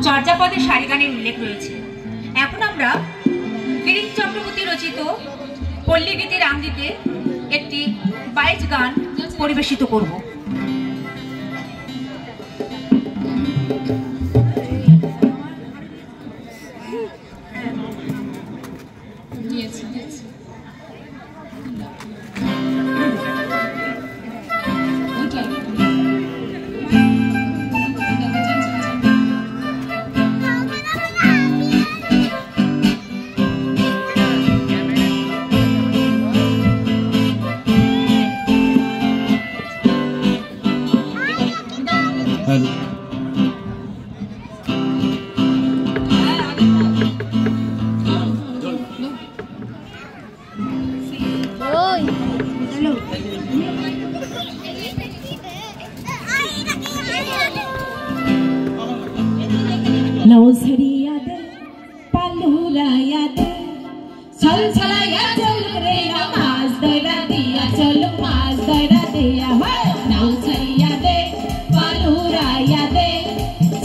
চর্যাপদে সারি গানের উল্লেখ রয়েছে। এখন আমরা গিরিশ চক্রবর্তী রচিত পল্লী গীতি রামদিতে একটি বাইচ গান পরিবেশিত করব। नौसरिया दे पालूराया दे चल चलाया चल रे नमाज दरा दिया चल माज दरा दिया नौसरिया दे पालूराया दे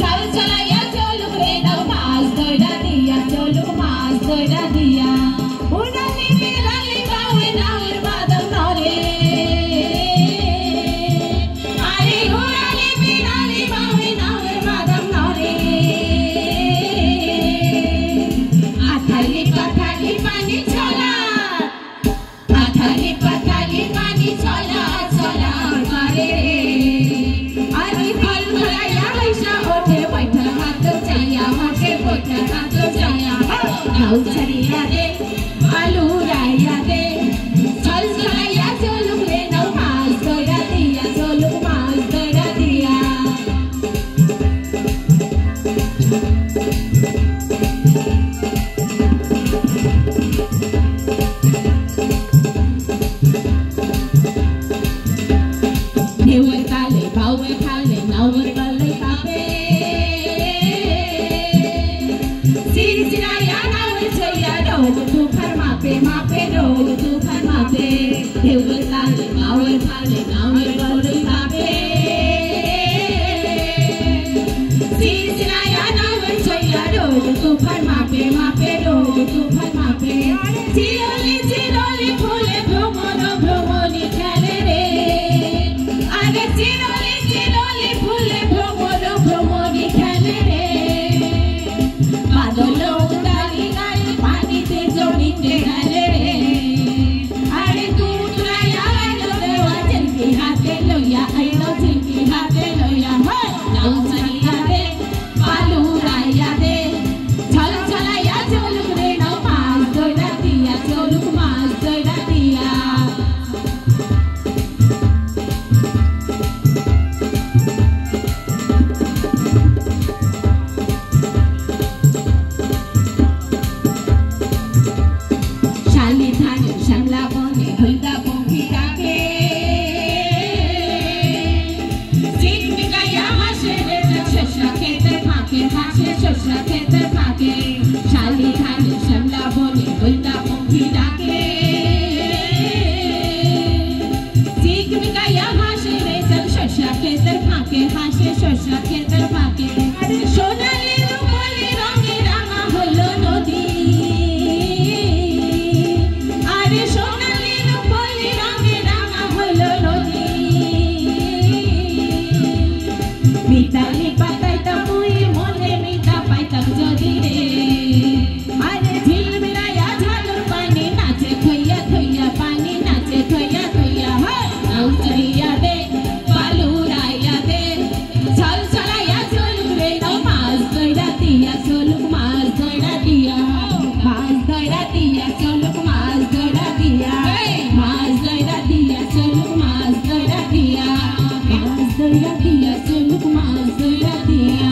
चल चलाया चल रे नमाज दरा दिया चल माज दरा दिया उनाली मेराली बावे नावर बादम नौरे अरे उनाली मेराली बावे नावर बादम नौरे आथाली पाथाली पानी चला आथाली पाथाली पानी चला चला करे अरे फल भराया वैसा होठे बैठा हाथ चाहिया होठे बैठा हाथ चाहिया नौसरिया दे आलूराया दे चल चलाया चलुक रे नमाज दरा दिया चलुक माज दरा दिया नेवर काले भावे खाले नावर काले कापे सिर सिराया नावर छैया डोल तू फर मापे मापे डोल तू फर मापे नेवर काले भावे खाले नावर काले कापे सिर सिराया नावर छैया डोल तू फर मापे मापे डोल तू फर मापे चिरोली फूले भ्रमणी खेले रे आगे चिरोली फूले भ्रमणी खेले रे बादल उडाली गाड़ी पानीते जमीते गले रे अरे दूधराया आइलो देवा झिलकी हाथे लोया आइलो झिलकी हाथे लोया नौसरिया दे पालूराया दे चल चलाया चलुक रे नमाज दरा दिया चलुक माज दरा दिया शाली थाने श्यामला बने हल्दा पंखी डाके सीख गया हासे रे शशा खेते फाके हासे शशा खेते फाके शाली थाने श्यामला बने हल्दा पंखी डाके सीख गया हासे रे शशा खेते फाके हासे शशा खेते फाके सोनाली रूपाली रंगे रामा हलो नदी अरे सोनाली रूपाली रंगे रामा हलो नदी मिताली पाताइता मुई मोने मिता पाइता जदी रे अरे झिलमिलाया झालर पानी नाचे थैया थैया पानी नाचे थैया थैया नौसरिया दे पालूराया दे चल चलाया चलुक रे नमाज दरा दिया चलुक माज दरा दिया माज दरा दिया चलुक माज दरा दिया माज दरा दिया चलुक माज दरा दिया माज दरा दिया चलुक माज दरा दिया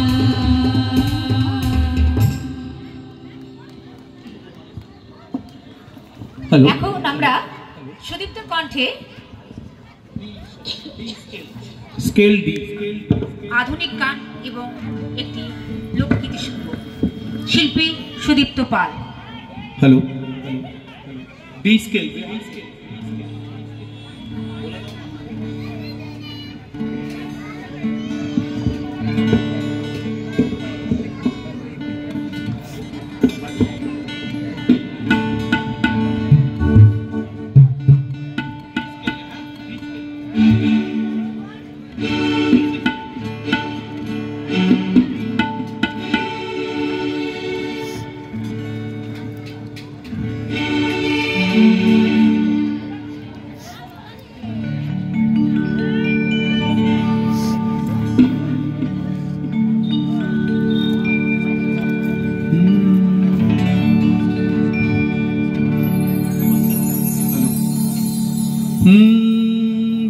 हेलो এখন আমরা সুদীপ্ত কণ্ঠে स्केल डी আধুনিক গান এবং একটি লোকগীতি শুনব। শিল্পী সুদীপ্ত পাল। हेलो डी स्केल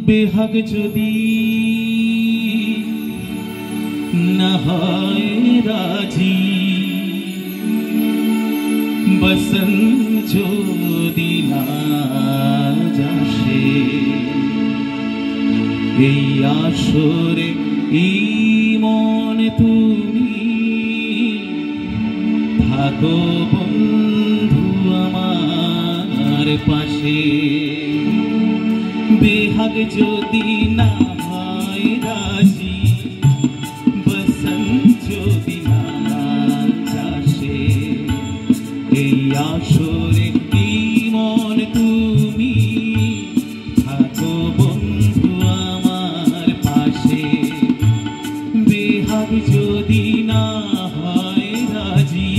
বেহাগ যদি না হয় রাজি, বসন যদি না যাসে, এই আসরে এই মন তুমি থাকো বন্ধু আমার পাশে। বেহাগ যদি না হয় রাজি, বসন যদি না যাসে, এই আসরে কি মন তুমি থাকো বন্ধু আমার পাশে। বেহাগ যদি না হয় রাজি,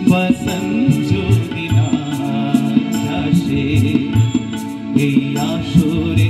বসন যদি না যাসে, এই আসরে